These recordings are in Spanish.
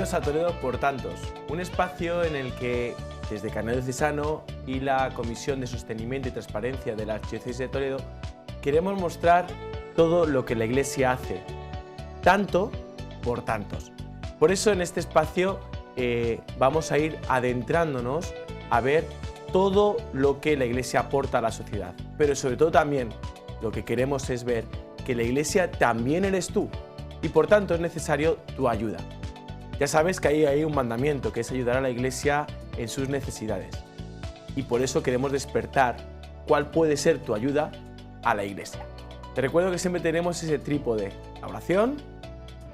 Bienvenidos a Toledo por Tantos, un espacio en el que desde Carnet Diocesano y la Comisión de Sostenimiento y Transparencia de la Archidiócesis de Toledo queremos mostrar todo lo que la Iglesia hace, tanto por tantos. Por eso en este espacio vamos a ir adentrándonos a ver todo lo que la Iglesia aporta a la sociedad, pero sobre todo también lo que queremos es ver que la Iglesia también eres tú y por tanto es necesario tu ayuda. Ya sabes que hay un mandamiento que es ayudar a la Iglesia en sus necesidades y por eso queremos despertar cuál puede ser tu ayuda a la Iglesia. Te recuerdo que siempre tenemos ese trípode, la oración,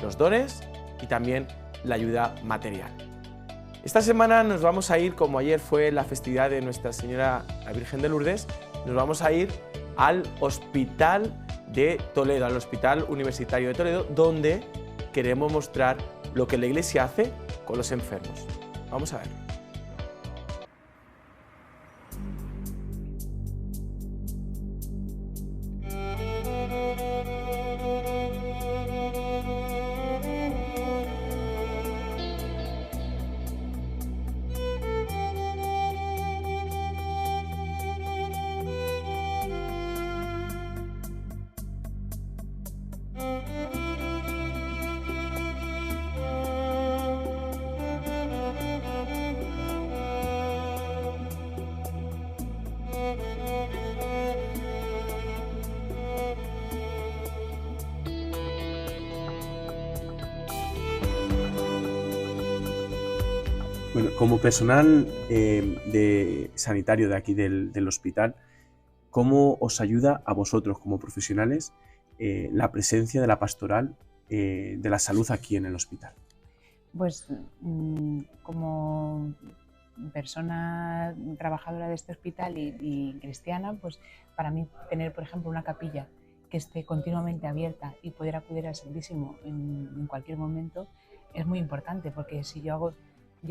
los dones y también la ayuda material. Esta semana nos vamos a ir, como ayer fue la festividad de Nuestra Señora la Virgen de Lourdes, nos vamos a ir al Hospital de Toledo, al Hospital Universitario de Toledo, donde queremos mostrar lo que la Iglesia hace con los enfermos. Vamos a ver. Bueno, como personal sanitario de aquí del hospital, ¿cómo os ayuda a vosotros como profesionales la presencia de la pastoral de la salud aquí en el hospital? Pues como persona trabajadora de este hospital y cristiana, pues para mí tener, por ejemplo, una capilla que esté continuamente abierta y poder acudir al Santísimo en cualquier momento es muy importante, porque si yo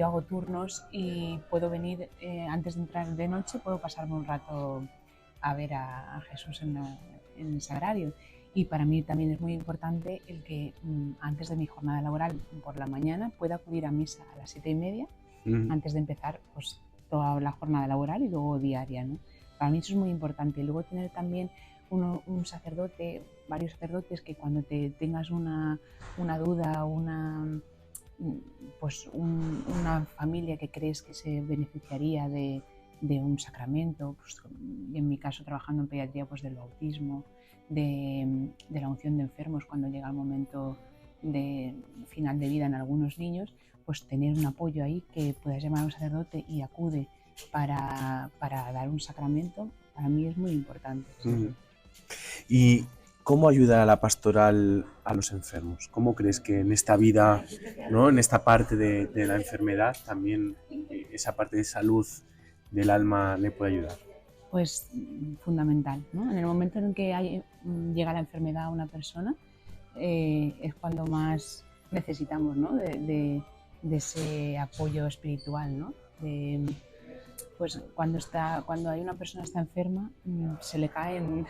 hago turnos y puedo venir antes de entrar de noche, puedo pasarme un rato a ver a Jesús en el sagrario. Y para mí también es muy importante el que antes de mi jornada laboral por la mañana pueda acudir a misa a las 7:30 antes de empezar pues, toda la jornada laboral y luego diaria, ¿no? Para mí eso es muy importante. Y luego tener también un sacerdote, varios sacerdotes que cuando tengas una duda, una familia que crees que se beneficiaría de un sacramento, pues, y en mi caso trabajando en pediatría, pues del bautismo, de la unción de enfermos cuando llega el momento de final de vida en algunos niños, pues tener un apoyo ahí que puedas llamar a un sacerdote y acude para dar un sacramento, para mí es muy importante. ¿Y cómo ayuda a la pastoral a los enfermos? ¿Cómo crees que en esta vida, ¿no? En esta parte de la enfermedad, también esa parte de salud del alma le puede ayudar? Pues fundamental, ¿no? En el momento en que llega la enfermedad a una persona, es cuando más necesitamos, ¿no? de ese apoyo espiritual, ¿no? Pues cuando hay una persona que está enferma, se le caen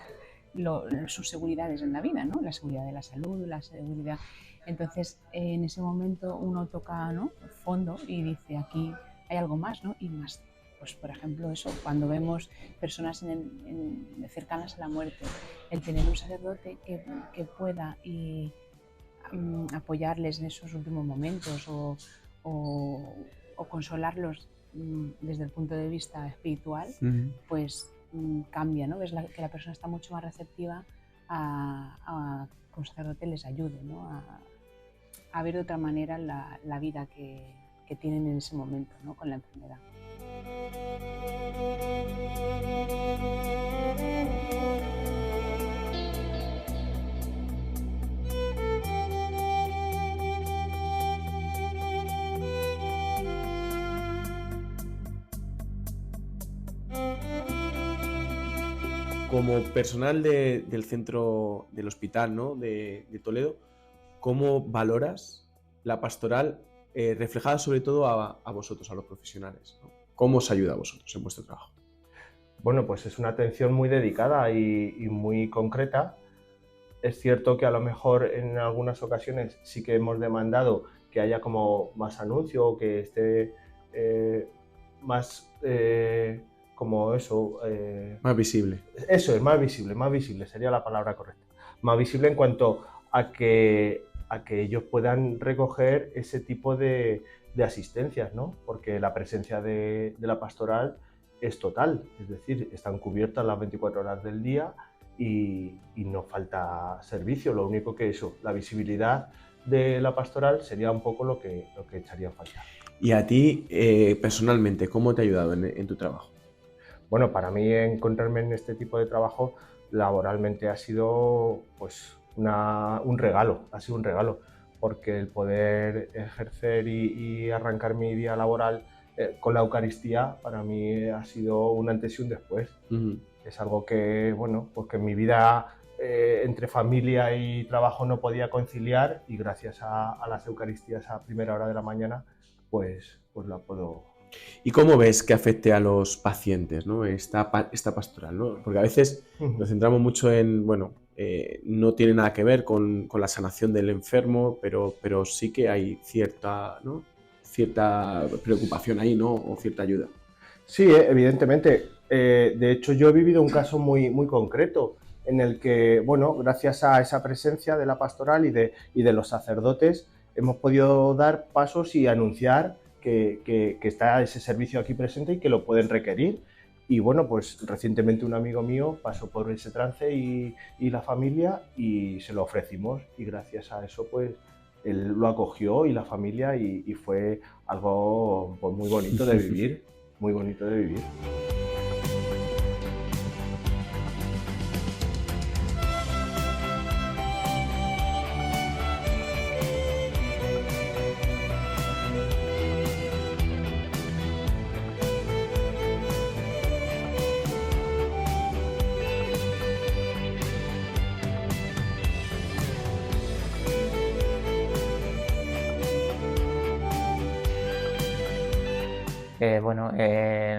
sus seguridades en la vida, ¿no? La seguridad de la salud, la seguridad. Entonces, en ese momento uno toca, ¿no? fondo y dice, aquí hay algo más, ¿no? Y más. Pues, por ejemplo, eso, cuando vemos personas cercanas a la muerte, el tener un sacerdote que pueda apoyarles en esos últimos momentos o consolarlos desde el punto de vista espiritual, pues cambia, ¿no? Ves que la persona está mucho más receptiva a que un sacerdote les ayude, ¿no? a ver de otra manera la vida que tienen en ese momento, ¿no? Con la enfermedad. Como personal del centro del hospital, ¿no? de Toledo, ¿cómo valoras la pastoral reflejada sobre todo a vosotros, a los profesionales, ¿no? ¿Cómo os ayuda a vosotros en vuestro trabajo? Bueno, pues es una atención muy dedicada y muy concreta. Es cierto que a lo mejor en algunas ocasiones sí que hemos demandado que haya como más anuncio, o que esté más como eso. Más visible. Eso es, más visible sería la palabra correcta. Más visible en cuanto a que ellos puedan recoger ese tipo de asistencias, ¿no? Porque la presencia de la pastoral es total, es decir, están cubiertas las 24 horas del día y no falta servicio. Lo único que eso, la visibilidad de la pastoral sería un poco lo que echaría en falta. Y a ti, personalmente, ¿cómo te ha ayudado en tu trabajo? Bueno, para mí encontrarme en este tipo de trabajo laboralmente ha sido pues un regalo, porque el poder ejercer y arrancar mi día laboral con la Eucaristía para mí ha sido un antes y un después. Es algo que, bueno, porque en mi vida entre familia y trabajo no podía conciliar, y gracias a las Eucaristías a primera hora de la mañana, pues la puedo. ¿Y cómo ves que afecte a los pacientes, ¿no? esta pastoral, ¿no? Porque a veces nos centramos mucho en, bueno, no tiene nada que ver con la sanación del enfermo, pero sí que hay cierta preocupación ahí, ¿no? O cierta ayuda. Sí, evidentemente. De hecho, yo he vivido un caso muy, muy concreto en el que, bueno, gracias a esa presencia de la pastoral y de los sacerdotes, hemos podido dar pasos y anunciar que está ese servicio aquí presente y que lo pueden requerir. Y bueno, pues recientemente un amigo mío pasó por ese trance y la familia, y se lo ofrecimos, y gracias a eso pues él lo acogió y la familia, y fue algo pues, muy bonito de vivir, muy bonito de vivir.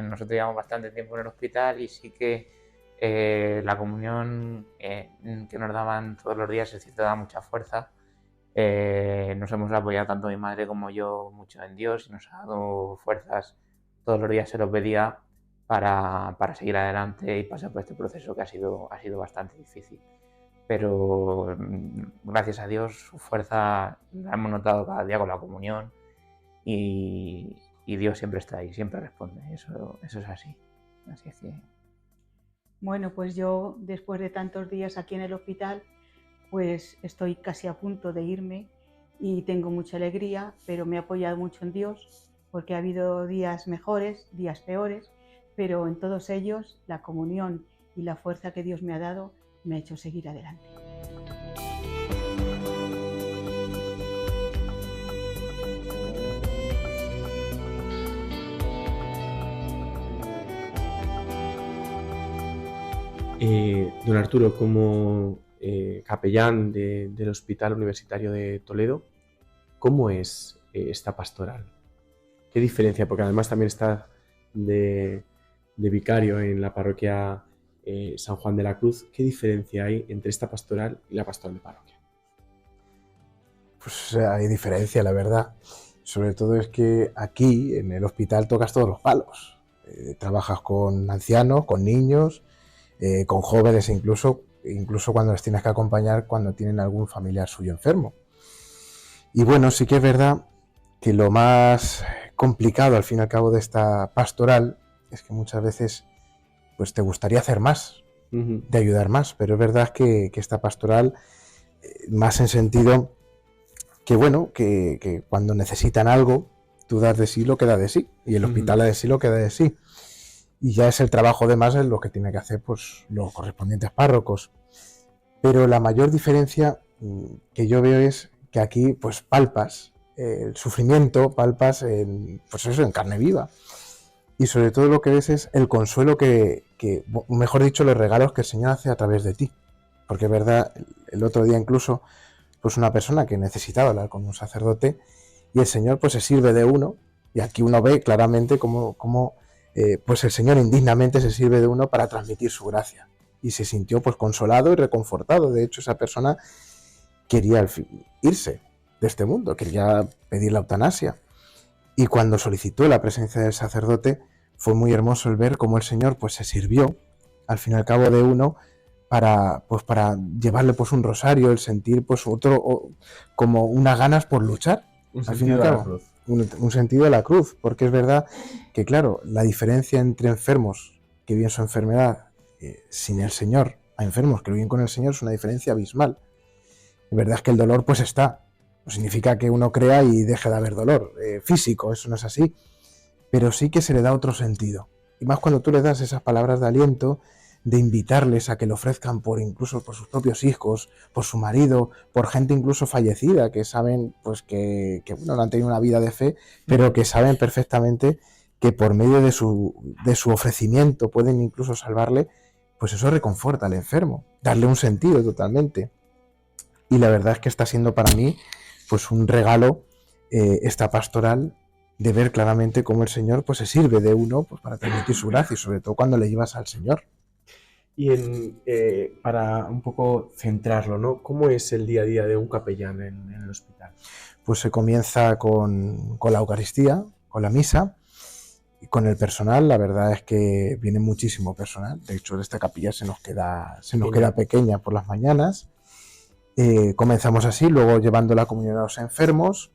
Nosotros llevamos bastante tiempo en el hospital y sí que la comunión que nos daban todos los días, es cierto, da mucha fuerza. Nos hemos apoyado tanto mi madre como yo mucho en Dios, y nos ha dado fuerzas. Todos los días se los pedía para seguir adelante y pasar por este proceso que ha sido bastante difícil. Pero gracias a Dios su fuerza la hemos notado cada día con la comunión, y Dios siempre está ahí, siempre responde. Eso es así. Así es que... Bueno, pues yo, después de tantos días aquí en el hospital, pues estoy casi a punto de irme y tengo mucha alegría, pero me he apoyado mucho en Dios, porque ha habido días mejores, días peores, pero en todos ellos la comunión y la fuerza que Dios me ha dado me ha hecho seguir adelante. Don Arturo, como capellán del Hospital Universitario de Toledo, ¿cómo es esta pastoral? ¿Qué diferencia? Porque además también está de vicario en la parroquia San Juan de la Cruz. ¿Qué diferencia hay entre esta pastoral y la pastoral de parroquia? Pues hay diferencia, la verdad. Sobre todo es que aquí, en el hospital, tocas todos los palos. Trabajas con ancianos, con niños, con jóvenes, incluso cuando les tienes que acompañar cuando tienen algún familiar suyo enfermo. Y bueno, sí que es verdad que lo más complicado al fin y al cabo de esta pastoral es que muchas veces pues te gustaría hacer más, de ayudar más, pero es verdad que esta pastoral, más en sentido que bueno, que cuando necesitan algo, tú das de sí lo que da de sí, y el hospital da de sí lo que da de sí. Y ya es el trabajo de más lo que tiene que hacer pues los correspondientes párrocos. Pero la mayor diferencia que yo veo es que aquí pues palpas el sufrimiento, palpas pues eso, en carne viva. Y sobre todo lo que ves es el consuelo que, mejor dicho, los regalos que el Señor hace a través de ti. Porque es verdad, el otro día incluso, pues una persona que necesitaba hablar con un sacerdote, y el Señor pues se sirve de uno, y aquí uno ve claramente cómo pues el Señor indignamente se sirve de uno para transmitir su gracia, y se sintió pues consolado y reconfortado. De hecho, esa persona quería irse, de este mundo, quería pedir la eutanasia. Y cuando solicitó la presencia del sacerdote, fue muy hermoso el ver cómo el Señor pues se sirvió, al fin y al cabo, de uno para llevarle pues un rosario, el sentir pues como unas ganas por luchar. Un Al fin y sentido al de la cabo, cruz. un sentido de la cruz, porque es verdad que, claro, la diferencia entre enfermos que viven su enfermedad sin el Señor a enfermos que viven con el Señor es una diferencia abismal. La verdad es que el dolor pues está. No significa que uno crea y deje de haber dolor físico, eso no es así. Pero sí que se le da otro sentido. Y más cuando tú le das esas palabras de aliento, de invitarles a que lo ofrezcan incluso por sus propios hijos, por su marido, por gente incluso fallecida, que saben pues que bueno, no han tenido una vida de fe, pero que saben perfectamente que por medio de su ofrecimiento pueden incluso salvarle, pues eso reconforta al enfermo, darle un sentido totalmente. Y la verdad es que está siendo para mí pues un regalo esta pastoral, de ver claramente cómo el Señor pues se sirve de uno pues para transmitir su gracia, y sobre todo cuando le llevas al Señor. Y para un poco centrarlo, ¿no? ¿Cómo es el día a día de un capellán en el hospital? Pues se comienza con la Eucaristía, con la misa, y con el personal. La verdad es que viene muchísimo personal. De hecho, esta capilla se nos queda pequeña por las mañanas. Comenzamos así, luego llevando la comunión a los enfermos,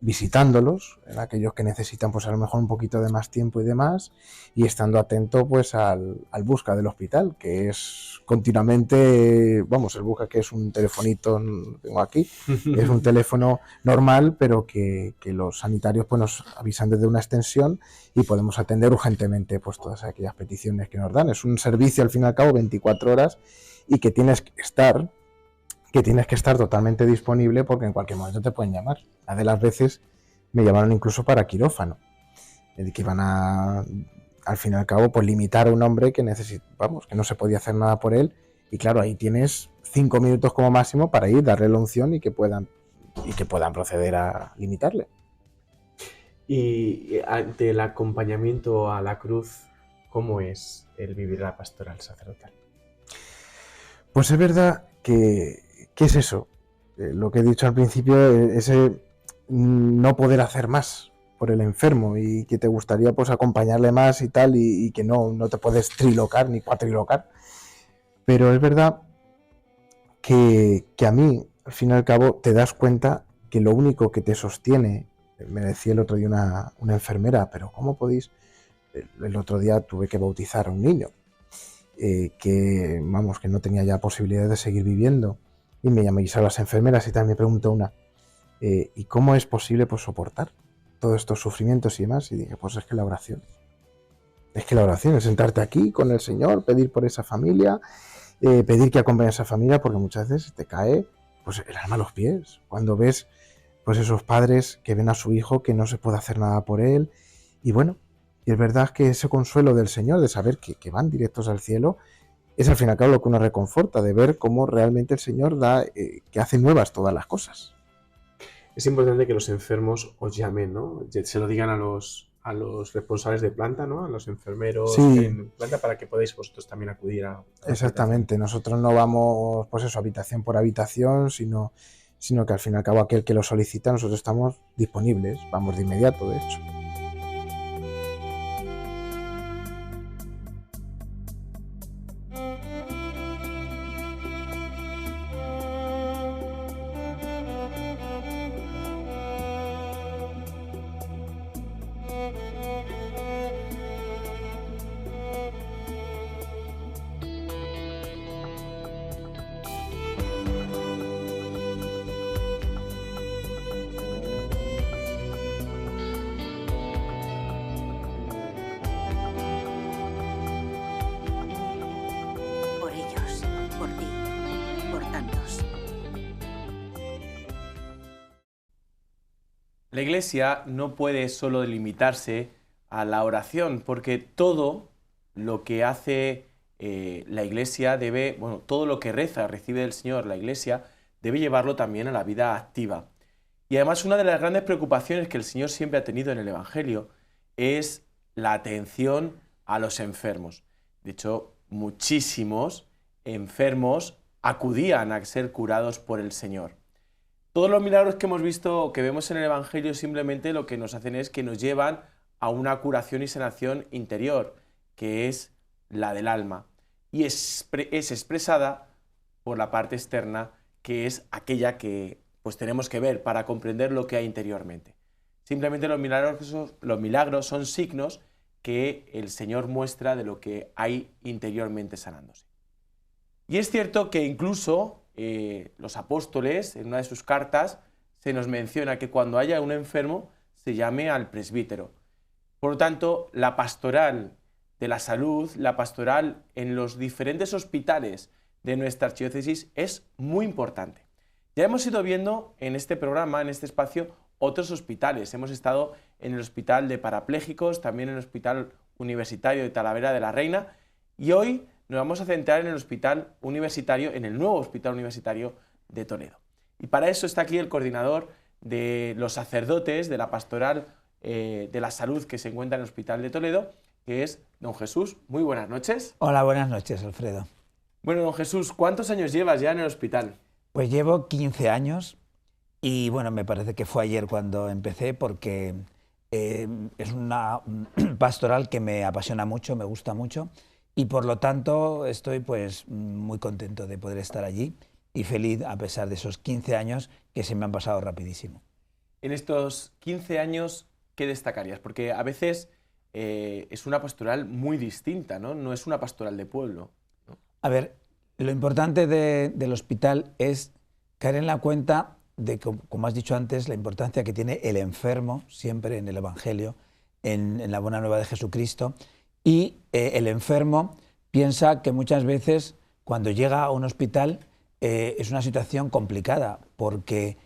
visitándolos, en aquellos que necesitan pues a lo mejor un poquito de más tiempo y demás, y estando atento pues al busca del hospital, que es continuamente, vamos, el busca, que es un telefonito, tengo aquí, es un teléfono normal, pero que los sanitarios pues nos avisan desde una extensión y podemos atender urgentemente pues todas aquellas peticiones que nos dan. Es un servicio al fin y al cabo 24 horas y que tienes que estar totalmente disponible, porque en cualquier momento te pueden llamar. Una de las veces me llamaron incluso para quirófano, que iban al fin y al cabo, pues limitar a un hombre que que no se podía hacer nada por él, y claro, ahí tienes 5 minutos como máximo para ir, darle la unción y que puedan proceder a limitarle. Y ante el acompañamiento a la cruz, ¿cómo es el vivir la pastoral sacerdotal? Pues es verdad que es eso, lo que he dicho al principio, ese no poder hacer más por el enfermo, y que te gustaría pues acompañarle más y tal, y que no te puedes trilocar ni cuatrilocar. Pero es verdad que a mí, al fin y al cabo, te das cuenta que lo único que te sostiene, me decía el otro día una enfermera, pero ¿cómo podéis? El otro día tuve que bautizar a un niño, que no tenía ya posibilidad de seguir viviendo, y me llamé a las enfermeras y también me preguntó una, ¿y cómo es posible pues soportar todos estos sufrimientos y demás? Y dije, pues es que la oración es sentarte aquí con el Señor, pedir por esa familia, pedir que acompañe a esa familia, porque muchas veces te cae pues el alma a los pies cuando ves pues esos padres que ven a su hijo que no se puede hacer nada por él. Y bueno, y es verdad que ese consuelo del Señor, de saber que van directos al cielo, es al fin y al cabo lo que uno reconforta, de ver cómo realmente el Señor que hace nuevas todas las cosas. Es importante que los enfermos os llamen, ¿no? Se lo digan a los responsables de planta, ¿no? A los enfermeros en planta, para que podáis vosotros también acudir a Exactamente, nosotros no vamos pues eso, habitación por habitación, sino que al fin y al cabo aquel que lo solicita, nosotros estamos disponibles, vamos de inmediato, de hecho. La Iglesia no puede solo limitarse a la oración, porque todo lo que hace la Iglesia todo lo que reza, recibe del Señor la Iglesia, debe llevarlo también a la vida activa. Y además una de las grandes preocupaciones que el Señor siempre ha tenido en el Evangelio es la atención a los enfermos. De hecho, muchísimos enfermos acudían a ser curados por el Señor. Todos los milagros que hemos visto o que vemos en el Evangelio simplemente lo que nos hacen es que nos llevan a una curación y sanación interior, que es la del alma, y es expresada por la parte externa, que es aquella que pues tenemos que ver para comprender lo que hay interiormente. Simplemente los milagros son signos que el Señor muestra de lo que hay interiormente sanándose. Y es cierto que incluso los apóstoles, en una de sus cartas, se nos menciona que cuando haya un enfermo se llame al presbítero. Por lo tanto, la pastoral de la salud, la pastoral en los diferentes hospitales de nuestra archidiócesis es muy importante. Ya hemos ido viendo en este programa, en este espacio, otros hospitales. Hemos estado en el Hospital de Parapléjicos, también en el Hospital Universitario de Talavera de la Reina, y hoy nos vamos a centrar en el Hospital Universitario, en el nuevo Hospital Universitario de Toledo. Y para eso está aquí el coordinador de los sacerdotes de la pastoral de la salud que se encuentra en el Hospital de Toledo, que es don Jesús. Muy buenas noches. Hola, buenas noches, Alfredo. Bueno, don Jesús, ¿cuántos años llevas ya en el hospital? Pues llevo 15 años y bueno, me parece que fue ayer cuando empecé porque es una pastoral que me apasiona mucho, me gusta mucho y por lo tanto estoy pues muy contento de poder estar allí y feliz a pesar de esos 15 años que se me han pasado rapidísimo. En estos 15 años, ¿qué destacarías? Porque a veces es una pastoral muy distinta, ¿no? No es una pastoral de pueblo, ¿no? A ver, lo importante del hospital es caer en la cuenta de, como has dicho antes, la importancia que tiene el enfermo siempre en el Evangelio, en la buena nueva de Jesucristo. Y el enfermo piensa que muchas veces cuando llega a un hospital es una situación complicada porque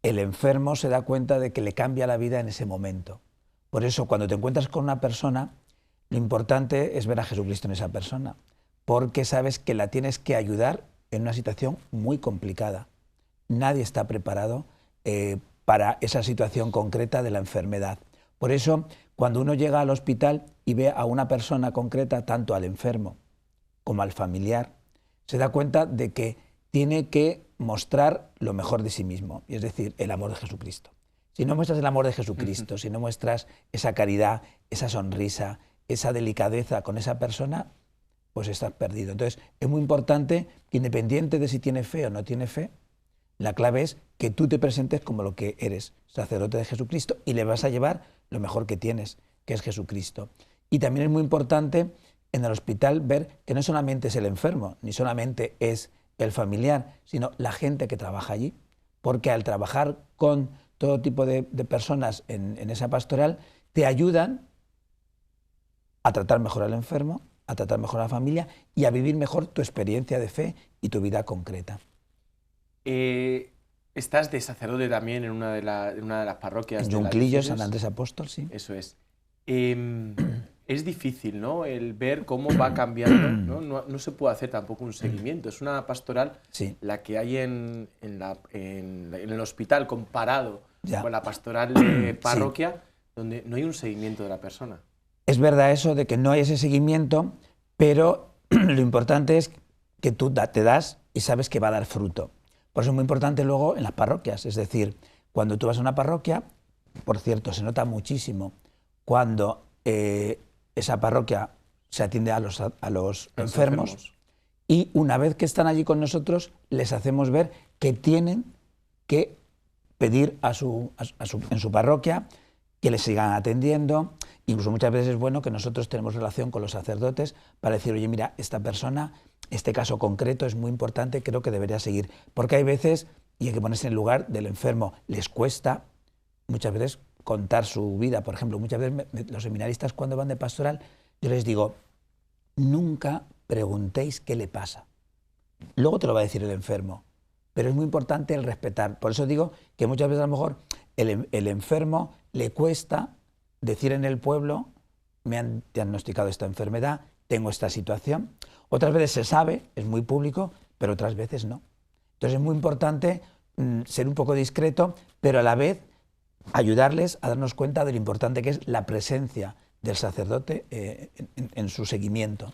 el enfermo se da cuenta de que le cambia la vida en ese momento. Por eso cuando te encuentras con una persona, lo importante es ver a Jesucristo en esa persona, porque sabes que la tienes que ayudar en una situación muy complicada. Nadie está preparado para esa situación concreta de la enfermedad. Por eso, cuando uno llega al hospital y ve a una persona concreta, tanto al enfermo como al familiar, se da cuenta de que tiene que mostrar lo mejor de sí mismo, y es decir, el amor de Jesucristo. Si no muestras el amor de Jesucristo, si no muestras esa caridad, esa sonrisa, esa delicadeza con esa persona, pues estás perdido. Entonces, es muy importante que independiente de si tiene fe o no tiene fe, la clave es que tú te presentes como lo que eres, sacerdote de Jesucristo, y le vas a llevar lo mejor que tienes, que es Jesucristo. Y también es muy importante en el hospital ver que no solamente es el enfermo, ni solamente es el familiar, sino la gente que trabaja allí, porque al trabajar con todo tipo de personas en esa pastoral, te ayudan a tratar mejor al enfermo, a tratar mejor a la familia y a vivir mejor tu experiencia de fe y tu vida concreta. Estás de sacerdote también en una de las parroquias. En Yunclillo, San Andrés Apóstol, sí. Eso es. Es difícil, ¿no?, el ver cómo va cambiando, ¿no? No se puede hacer tampoco un seguimiento. Es una pastoral la que hay en el hospital comparado con la pastoral de parroquia, donde no hay un seguimiento de la persona. Es verdad eso de que no hay ese seguimiento, pero lo importante es que tú te das y sabes que va a dar fruto. Por eso es muy importante luego en las parroquias, es decir, cuando tú vas a una parroquia, por cierto, se nota muchísimo cuando esa parroquia se atiende a los enfermos y una vez que están allí con nosotros les hacemos ver que tienen que pedir en su parroquia que les sigan atendiendo. Incluso muchas veces es bueno que nosotros tenemos relación con los sacerdotes para decir, oye, mira, esta persona, este caso concreto es muy importante, creo que debería seguir. Porque hay veces, y hay que ponerse en el lugar del enfermo, les cuesta muchas veces contar su vida. Por ejemplo, muchas veces los seminaristas cuando van de pastoral, yo les digo, nunca preguntéis qué le pasa. Luego te lo va a decir el enfermo, pero es muy importante el respetar. Por eso digo que muchas veces a lo mejor el enfermo le cuesta decir en el pueblo, me han diagnosticado esta enfermedad, tengo esta situación. Otras veces se sabe, es muy público, pero otras veces no. Entonces es muy importante ser un poco discreto, pero a la vez ayudarles a darnos cuenta de lo importante que es la presencia del sacerdote en su seguimiento.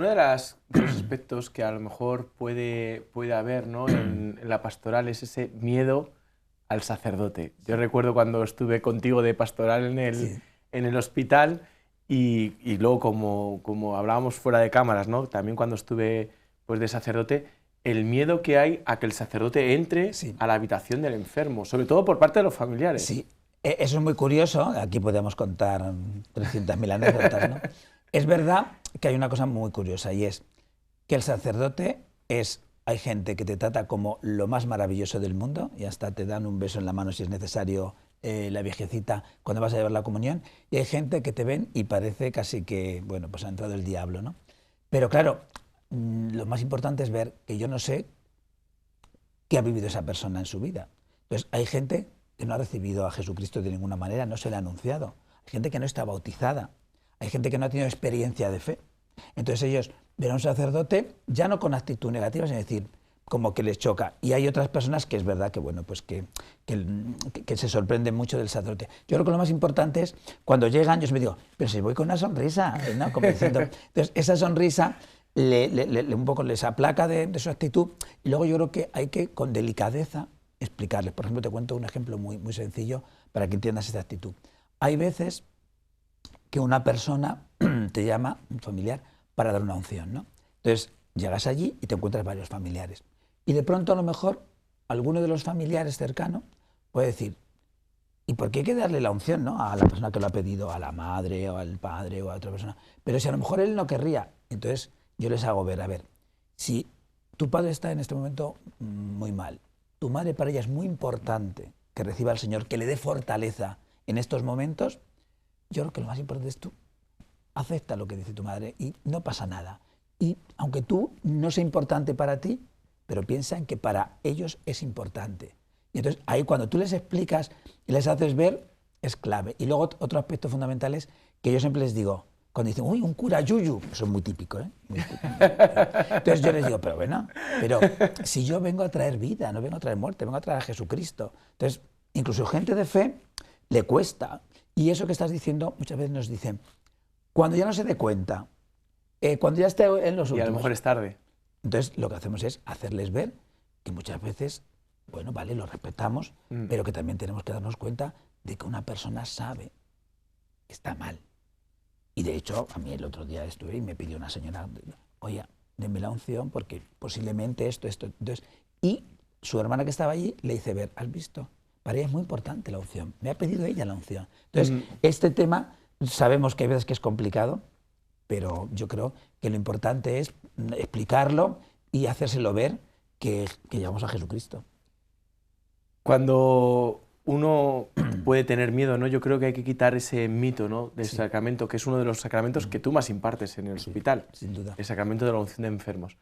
Uno de los aspectos que a lo mejor puede haber, ¿no?, en la pastoral es ese miedo al sacerdote. Yo recuerdo cuando estuve contigo de pastoral en el hospital y luego como hablábamos fuera de cámaras, ¿no?, también cuando estuve pues, de sacerdote, el miedo que hay a que el sacerdote entre a la habitación del enfermo, sobre todo por parte de los familiares. Sí, eso es muy curioso, aquí podemos contar 300.000 anécdotas, ¿no? Es verdad que hay una cosa muy curiosa y es que el sacerdote hay gente que te trata como lo más maravilloso del mundo y hasta te dan un beso en la mano si es necesario, la viejecita cuando vas a llevar la comunión, y hay gente que te ven y parece casi que, bueno, pues ha entrado el diablo, ¿no? Pero claro, lo más importante es ver que yo no sé qué ha vivido esa persona en su vida. Entonces hay gente que no ha recibido a Jesucristo de ninguna manera, no se le ha anunciado, hay gente que no está bautizada, hay gente que no ha tenido experiencia de fe. Entonces ellos ven a un sacerdote ya no con actitud negativa, es decir, como que les choca. Y hay otras personas que es verdad que, bueno, pues que se sorprenden mucho del sacerdote. Yo creo que lo más importante es cuando llegan, yo me digo, pero si voy con una sonrisa, ¿no? Como diciendo, entonces esa sonrisa un poco les aplaca de su actitud, y luego yo creo que hay que con delicadeza explicarles. Por ejemplo, te cuento un ejemplo muy, muy sencillo para que entiendas esta actitud. Hay veces que una persona te llama, un familiar, para dar una unción, ¿no? Entonces, llegas allí y te encuentras varios familiares. Y de pronto, a lo mejor, alguno de los familiares cercanos puede decir, ¿y por qué hay que darle la unción, ¿no?, a la persona que lo ha pedido, a la madre o al padre o a otra persona? Pero si a lo mejor él no querría, entonces yo les hago ver, a ver, si tu padre está en este momento muy mal, tu madre para ella es muy importante que reciba al Señor, que le dé fortaleza en estos momentos, yo creo que lo más importante es tú acepta lo que dice tu madre y no pasa nada. Y aunque tú no sea importante para ti, pero piensa en que para ellos es importante. Y entonces ahí cuando tú les explicas y les haces ver, es clave. Y luego otro aspecto fundamental es que yo siempre les digo, cuando dicen, uy, un cura yuyu, eso es muy típico, ¿eh? Muy típico. Entonces yo les digo, pero bueno, pero si yo vengo a traer vida, no vengo a traer muerte, vengo a traer a Jesucristo. Entonces, incluso gente de fe le cuesta. Y eso que estás diciendo, muchas veces nos dicen, cuando ya no se dé cuenta, cuando ya esté en los últimos. Y a lo mejor es tarde. Entonces, lo que hacemos es hacerles ver que muchas veces, bueno, vale, lo respetamos, pero que también tenemos que darnos cuenta de que una persona sabe que está mal. Y de hecho, a mí el otro día estuve y me pidió una señora, oye, denme la unción porque posiblemente esto. Entonces, y su hermana que estaba allí le hice ver, ¿has visto? Para ella es muy importante la unción. Me ha pedido ella la unción. Entonces, este tema sabemos que hay veces que es complicado, pero yo creo que lo importante es explicarlo y hacérselo ver que llegamos a Jesucristo. Cuando uno puede tener miedo, ¿no? Yo creo que hay que quitar ese mito, ¿no?, del sacramento, que es uno de los sacramentos que tú más impartes en el hospital. Sin duda. El sacramento de la unción de enfermos.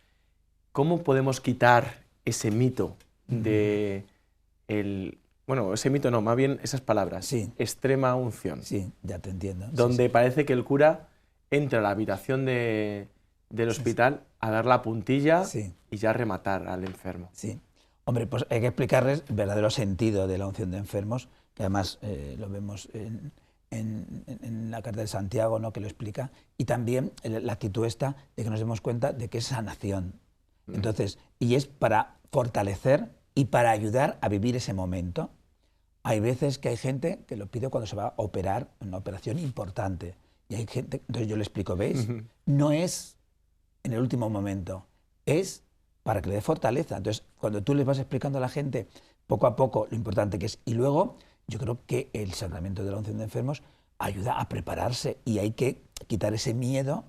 ¿Cómo podemos quitar ese mito de bueno, ese mito no, más bien esas palabras, sí, extrema unción? Sí, ya te entiendo. Donde parece que el cura entra a la habitación del hospital a dar la puntilla y ya rematar al enfermo. Sí. Hombre, pues hay que explicarles el verdadero sentido de la unción de enfermos, que además lo vemos en la carta de Santiago, ¿no?, que lo explica, y también la actitud esta de que nos demos cuenta de que es sanación. Entonces, y es para fortalecer y para ayudar a vivir ese momento. Hay veces que hay gente que lo pide cuando se va a operar, una operación importante, y hay gente, entonces yo le explico, ¿veis? No es en el último momento, es para que le dé fortaleza. Entonces, cuando tú les vas explicando a la gente poco a poco lo importante que es, y luego yo creo que el sacramento de la unción de enfermos ayuda a prepararse y hay que quitar ese miedo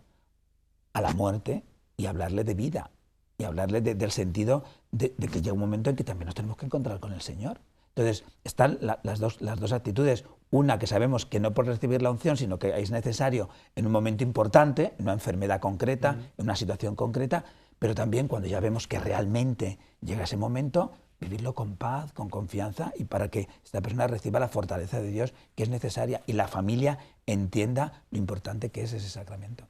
a la muerte y hablarle de vida y hablarle del sentido de que llega un momento en que también nos tenemos que encontrar con el Señor. Entonces, están las dos actitudes. Una que sabemos que no por recibir la unción, sino que es necesario en un momento importante, en una enfermedad concreta, en una situación concreta, pero también cuando ya vemos que realmente llega ese momento, vivirlo con paz, con confianza y para que esta persona reciba la fortaleza de Dios que es necesaria y la familia entienda lo importante que es ese sacramento.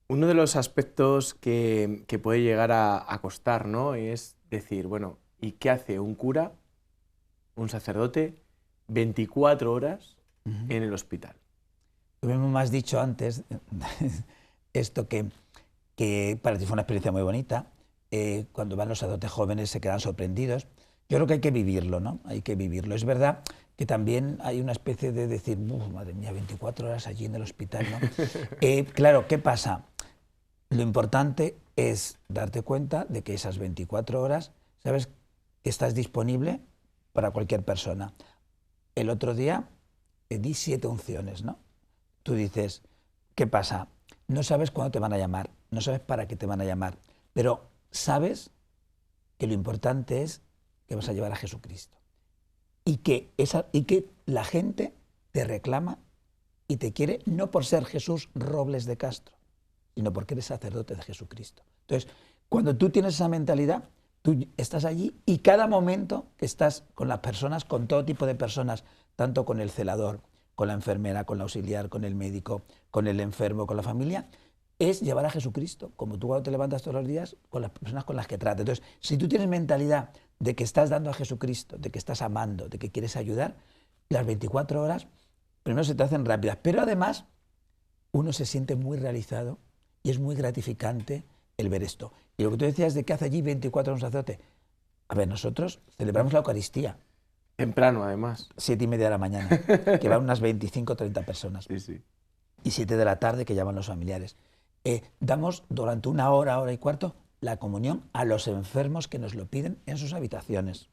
Uno de los aspectos que puede llegar a costar, ¿no?, es decir, bueno, ¿y qué hace un cura, un sacerdote, 24 horas en el hospital? Tú mismo me has dicho antes esto que que para ti fue una experiencia muy bonita. Cuando van los sacerdotes jóvenes se quedan sorprendidos. Yo creo que hay que vivirlo, ¿no? Hay que vivirlo. Es verdad que también hay una especie de decir, madre mía, 24 horas allí en el hospital, ¿no? Claro, ¿qué pasa? Lo importante es darte cuenta de que esas 24 horas, sabes que estás disponible para cualquier persona. El otro día di 7 unciones, ¿no? Tú dices, ¿qué pasa? No sabes cuándo te van a llamar, no sabes para qué te van a llamar, pero sabes que lo importante es que vas a llevar a Jesucristo y que la gente te reclama y te quiere no por ser Jesús Robles de Castro, sino porque eres sacerdote de Jesucristo. Entonces, cuando tú tienes esa mentalidad, tú estás allí y cada momento que estás con las personas, con todo tipo de personas, tanto con el celador, con la enfermera, con la auxiliar, con el médico, con el enfermo, con la familia, es llevar a Jesucristo, como tú cuando te levantas todos los días, con las personas con las que tratas. Entonces, si tú tienes mentalidad de que estás dando a Jesucristo, de que estás amando, de que quieres ayudar, las 24 horas primero se te hacen rápidas, pero además uno se siente muy realizado y es muy gratificante el ver esto. Y lo que tú decías de que hace allí 24 horas un sacerdote, a ver, nosotros celebramos la Eucaristía. Temprano, además. 7:30 de la mañana, que van unas 25 o 30 personas. Sí, sí. Y 7 de la tarde, que llaman los familiares. Damos durante una hora, hora y cuarto, la comunión a los enfermos que nos lo piden en sus habitaciones.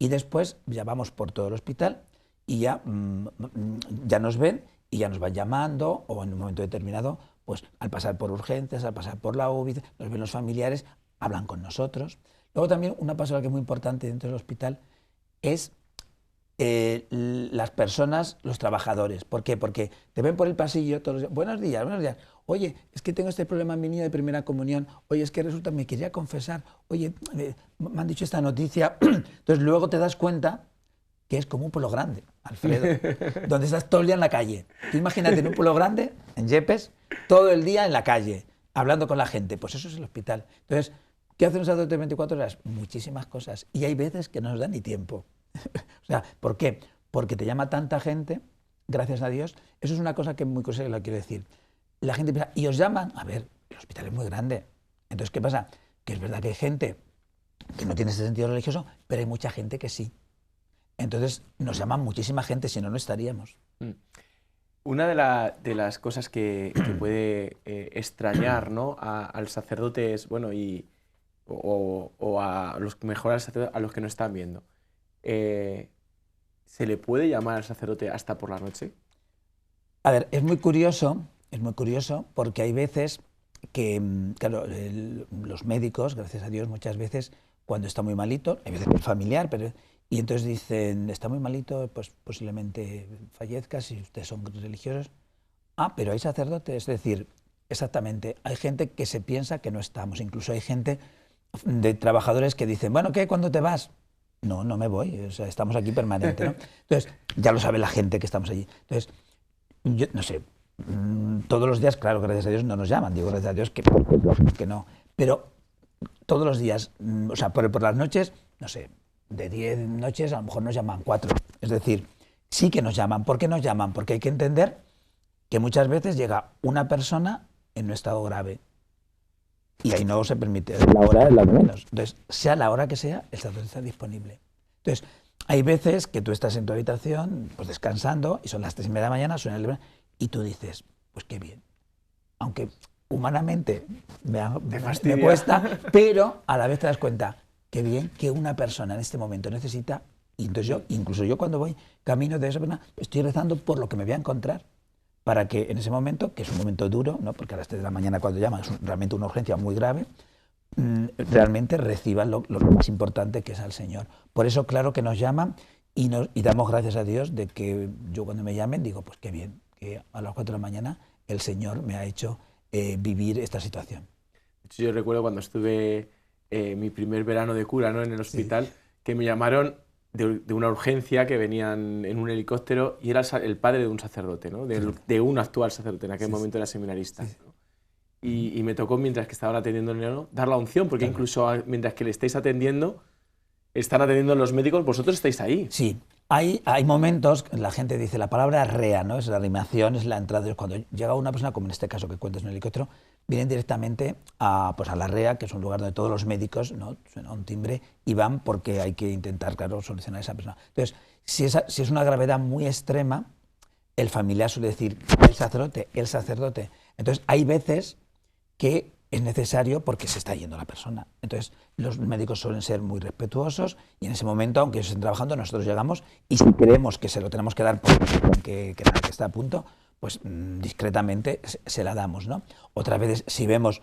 Y después ya vamos por todo el hospital y ya nos ven y ya nos van llamando, o en un momento determinado, pues al pasar por urgencias, al pasar por la UBI, nos ven los familiares, hablan con nosotros. Luego también una pastoral que es muy importante dentro del hospital es las personas, los trabajadores. ¿Por qué? Porque te ven por el pasillo todos los días. Buenos días, buenos días. Oye, es que tengo este problema en mi niño de primera comunión. Oye, es que resulta, me quería confesar. Oye, me han dicho esta noticia. Entonces luego te das cuenta que es como un pueblo grande, Alfredo, donde estás todo el día en la calle. Tú imagínate en un pueblo grande, en Yepes, todo el día en la calle, hablando con la gente. Pues eso es el hospital. Entonces, ¿qué hace un sacerdote de 24 horas? Muchísimas cosas. Y hay veces que no nos da ni tiempo. O sea, ¿por qué? Porque te llama tanta gente, gracias a Dios. Eso es una cosa que muy cosa que lo quiero decir. La gente piensa, y os llaman, a ver, el hospital es muy grande. Entonces, ¿qué pasa? Que es verdad que hay gente que no tiene ese sentido religioso, pero hay mucha gente que sí. Entonces, nos llaman muchísima gente, si no, no estaríamos. Una de las cosas que puede extrañar, ¿no?, al sacerdote es, bueno, o a los a los que no están viendo. ¿Se le puede llamar al sacerdote hasta por la noche? A ver, es muy curioso porque hay veces que, claro, los médicos, gracias a Dios, muchas veces, cuando está muy malito, hay veces familiar, pero... Y entonces dicen, está muy malito, pues posiblemente fallezca si ustedes son religiosos. Ah, pero hay sacerdotes, es decir, exactamente, hay gente que se piensa que no estamos, incluso hay gente de trabajadores que dicen, bueno, ¿qué? ¿Cuándo te vas? No, no me voy, o sea, estamos aquí permanente, ¿no? Entonces, ya lo sabe la gente que estamos allí. Entonces, yo no sé, todos los días, claro, gracias a Dios no nos llaman, digo gracias a Dios que no, pero todos los días, o sea, por las noches, no sé, de 10 noches a lo mejor nos llaman 4. Es decir, sí que nos llaman. ¿Por qué nos llaman? Porque hay que entender que muchas veces llega una persona en un estado grave y ahí no se permite. La hora es la de menos. Entonces, sea la hora que sea, el sacerdote está disponible. Entonces, hay veces que tú estás en tu habitación, pues descansando, y son las 3:30 de la mañana, suena el... y tú dices, pues qué bien. Aunque humanamente me cuesta, pero a la vez te das cuenta, qué bien que una persona en este momento necesita, y entonces incluso yo cuando voy camino de esa persona, estoy rezando por lo que me voy a encontrar, para que en ese momento, que es un momento duro, ¿no?, porque a las 3 de la mañana cuando llaman es realmente una urgencia muy grave, realmente reciban lo más importante, que es al Señor. Por eso, claro que nos llaman y damos gracias a Dios de que yo cuando me llamen digo, pues qué bien, que a las 4 de la mañana el Señor me ha hecho vivir esta situación. De hecho, yo recuerdo cuando estuve mi primer verano de cura, ¿no?, en el hospital, sí, que me llamaron de una urgencia, que venían en un helicóptero y era el padre de un sacerdote, ¿no?, de un actual sacerdote, en aquel momento era seminarista. Sí. ¿No? Y me tocó, mientras que estaban atendiendo al niño, dar la unción, porque incluso mientras que le estáis atendiendo, están atendiendo los médicos, vosotros estáis ahí. Sí, hay momentos, la gente dice, la palabra rea, ¿no?, es la rimación, es la entrada. Cuando llega una persona, como en este caso que cuentas en un helicóptero, vienen directamente pues a la REA, que es un lugar donde todos los médicos, ¿no?, suena un timbre y van porque hay que intentar, claro, solucionar a esa persona. Entonces, si es una gravedad muy extrema, el familiar suele decir el sacerdote, el sacerdote. Entonces, hay veces que es necesario porque se está yendo la persona. Entonces, los médicos suelen ser muy respetuosos y en ese momento, aunque ellos estén trabajando, nosotros llegamos y si creemos que se lo tenemos que dar porque que está a punto, pues discretamente se la damos, ¿no? Otras veces, si vemos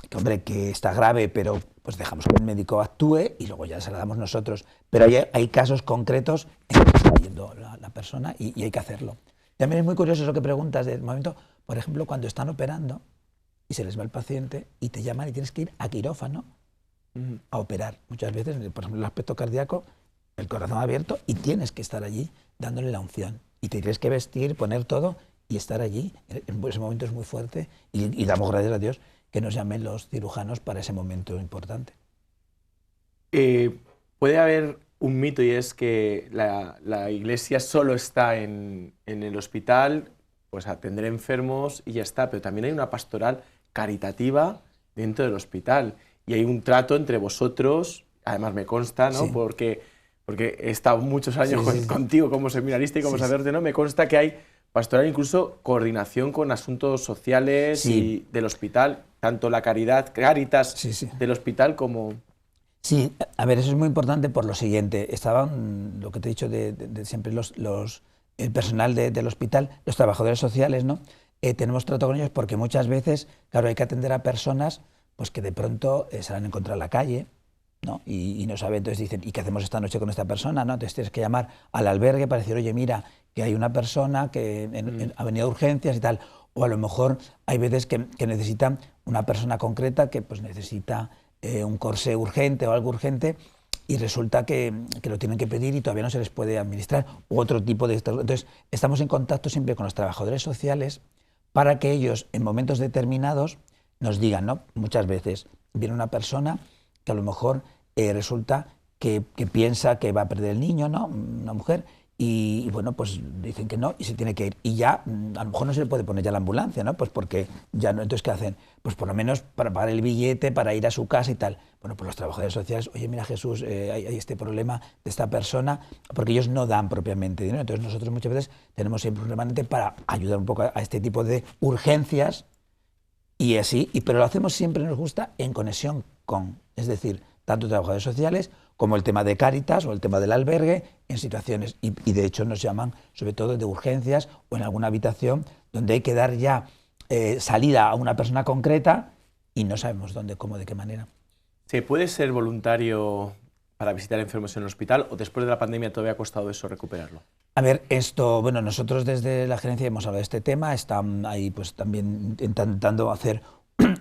que, hombre, que está grave, pero pues dejamos que el médico actúe y luego ya se la damos nosotros. Pero hay casos concretos en que se está yendo la persona y hay que hacerlo. También es muy curioso eso que preguntas del momento, por ejemplo, cuando están operando y se les va el paciente y te llaman y tienes que ir a quirófano a operar. Muchas veces, por ejemplo, el aspecto cardíaco, el corazón abierto y tienes que estar allí dándole la unción. Y te tienes que vestir, poner todo y estar allí. En ese momento es muy fuerte y damos gracias a Dios que nos llamen los cirujanos para ese momento importante. Puede haber un mito y es que la Iglesia solo está en el hospital, pues a atender enfermos y ya está, pero también hay una pastoral caritativa dentro del hospital y hay un trato entre vosotros, además me consta, ¿no? Sí. Porque he estado muchos años contigo como seminarista y como sacerdote, ¿no? Me consta que hay pastoral, incluso coordinación con asuntos sociales y del hospital, tanto la caridad, Cáritas del hospital como... Sí, a ver, eso es muy importante por lo siguiente. Estaban, lo que te he dicho de siempre, el personal del hospital, los trabajadores sociales, ¿no? Tenemos trato con ellos porque muchas veces, claro, hay que atender a personas pues que de pronto se la han encontrado en la calle, ¿no? Y no saben, entonces dicen, ¿y qué hacemos esta noche con esta persona? ¿No? Entonces tienes que llamar al albergue para decir, oye, mira, que hay una persona que ha venido a urgencias y tal. O a lo mejor hay veces que necesitan una persona concreta que pues necesita un corsé urgente o algo urgente y resulta que lo tienen que pedir y todavía no se les puede administrar, u otro tipo de... Entonces, estamos en contacto siempre con los trabajadores sociales para que ellos, en momentos determinados, nos digan, ¿no? Muchas veces viene una persona que a lo mejor resulta que piensa que va a perder el niño, ¿no? Una mujer, y bueno, pues dicen que no y se tiene que ir. Y ya, a lo mejor no se le puede poner ya la ambulancia, ¿no? Pues porque ya no, entonces ¿qué hacen? Pues por lo menos para pagar el billete, para ir a su casa y tal. Bueno, pues los trabajadores sociales, oye, mira Jesús, hay este problema de esta persona, porque ellos no dan propiamente dinero. Entonces nosotros muchas veces tenemos siempre un remanente para ayudar un poco a este tipo de urgencias y así, pero lo hacemos siempre, nos gusta, en conexión con, es decir, tanto trabajadores sociales como el tema de Cáritas o el tema del albergue en situaciones, y de hecho nos llaman sobre todo de urgencias o en alguna habitación donde hay que dar ya salida a una persona concreta y no sabemos dónde, cómo, de qué manera. ¿Se puede ser voluntario para visitar enfermos en el hospital o después de la pandemia todavía ha costado eso recuperarlo? A ver, bueno, nosotros desde la gerencia hemos hablado de este tema, están ahí pues también intentando hacer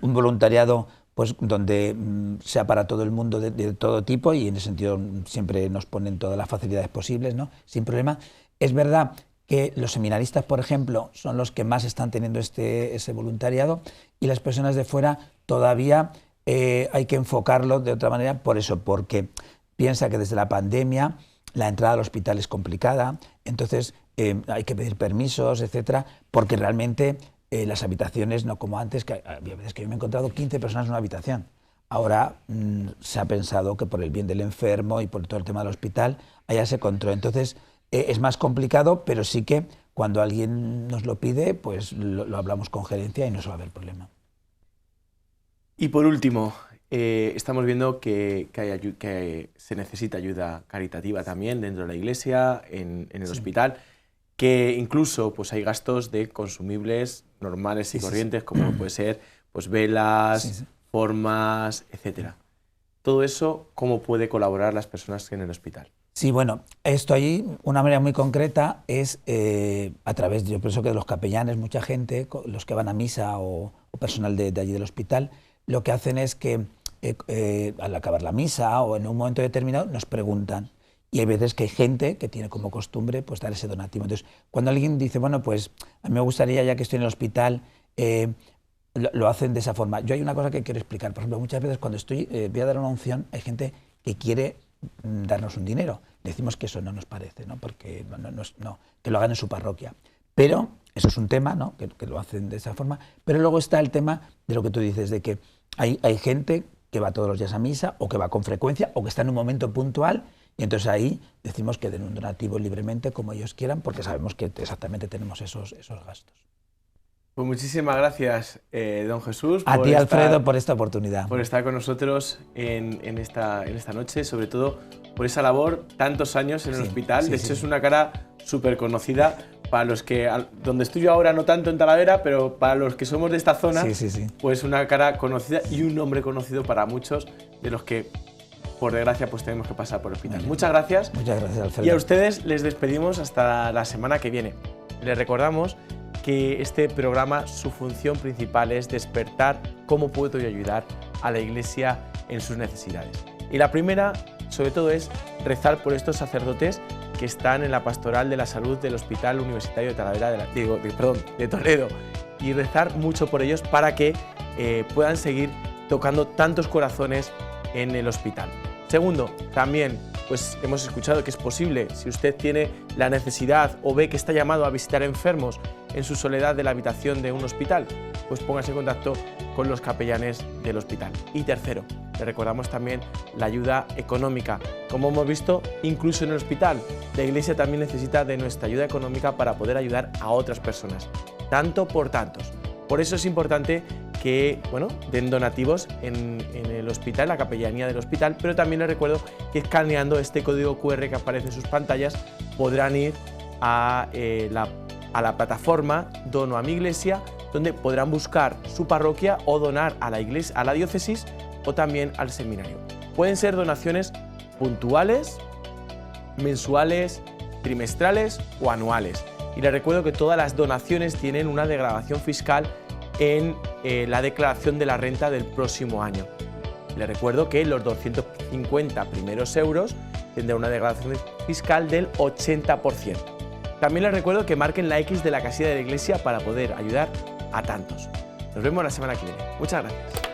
un voluntariado pues donde sea para todo el mundo de todo tipo y en ese sentido siempre nos ponen todas las facilidades posibles, ¿no? Sin problema. Es verdad que los seminaristas, por ejemplo, son los que más están teniendo ese voluntariado y las personas de fuera todavía hay que enfocarlo de otra manera, por eso, porque piensa que desde la pandemia la entrada al hospital es complicada, entonces hay que pedir permisos, etcétera, porque realmente las habitaciones, no como antes, que había veces que yo me he encontrado 15 personas en una habitación. Ahora se ha pensado que por el bien del enfermo y por todo el tema del hospital haya ese control. Entonces es más complicado, pero sí que cuando alguien nos lo pide, pues lo hablamos con gerencia y no se va a haber problema. Y por último, estamos viendo que se necesita ayuda caritativa también dentro de la iglesia, en el hospital, que incluso pues, hay gastos de consumibles normales y corrientes, como puede ser pues, velas, formas, etc. Todo eso, ¿cómo puede colaborar las personas en el hospital? Sí, bueno, esto allí, una manera muy concreta es a través, yo pienso que de los capellanes, mucha gente, los que van a misa o personal de allí del hospital, lo que hacen es que al acabar la misa o en un momento determinado nos preguntan. Y hay veces que hay gente que tiene como costumbre pues, dar ese donativo. Entonces, cuando alguien dice, bueno, pues a mí me gustaría, ya que estoy en el hospital, lo hacen de esa forma. Yo hay una cosa que quiero explicar. Por ejemplo, muchas veces cuando voy a dar una unción, hay gente que quiere darnos un dinero. Decimos que eso no nos parece, ¿no? Porque no, que lo hagan en su parroquia. Pero eso es un tema, ¿no? que lo hacen de esa forma. Pero luego está el tema de lo que tú dices, de que hay gente que va todos los días a misa o que va con frecuencia o que está en un momento puntual y entonces ahí decimos que den un donativo libremente como ellos quieran porque sabemos que exactamente tenemos esos gastos. Pues muchísimas gracias, don Jesús. A ti, Alfredo, por esta oportunidad. Por estar con nosotros en esta noche, sobre todo por esa labor, tantos años en el hospital. De hecho, es una cara súper conocida para los que, donde estoy yo ahora no tanto en Talavera, pero para los que somos de esta zona, pues una cara conocida y un nombre conocido para muchos de los que, por desgracia, pues tenemos que pasar por el hospital. Muchas gracias. Muchas gracias, Alfredo. Y a ustedes les despedimos hasta la semana que viene. Les recordamos que este programa, su función principal es despertar cómo puedo yo ayudar a la Iglesia en sus necesidades. Y la primera, sobre todo, es rezar por estos sacerdotes que están en la pastoral de la salud del Hospital Universitario de Talavera, de Toledo, y rezar mucho por ellos para que puedan seguir tocando tantos corazones en el hospital. Segundo, también pues hemos escuchado que es posible, si usted tiene la necesidad o ve que está llamado a visitar enfermos en su soledad de la habitación de un hospital, pues póngase en contacto con los capellanes del hospital. Y tercero, le recordamos también la ayuda económica. Como hemos visto, incluso en el hospital, la Iglesia también necesita de nuestra ayuda económica para poder ayudar a otras personas, tanto por tantos. Por eso es importante que den donativos en el hospital, la capellanía del hospital, pero también les recuerdo que escaneando este código QR que aparece en sus pantallas podrán ir a la plataforma Dono a mi Iglesia, donde podrán buscar su parroquia o donar a la iglesia, a la diócesis o también al seminario. Pueden ser donaciones puntuales, mensuales, trimestrales o anuales. Y les recuerdo que todas las donaciones tienen una degradación fiscal en la declaración de la renta del próximo año. Les recuerdo que los 250 primeros euros tendrán una degradación fiscal del 80%. También les recuerdo que marquen la X de la casilla de la Iglesia para poder ayudar a tantos. Nos vemos la semana que viene. Muchas gracias.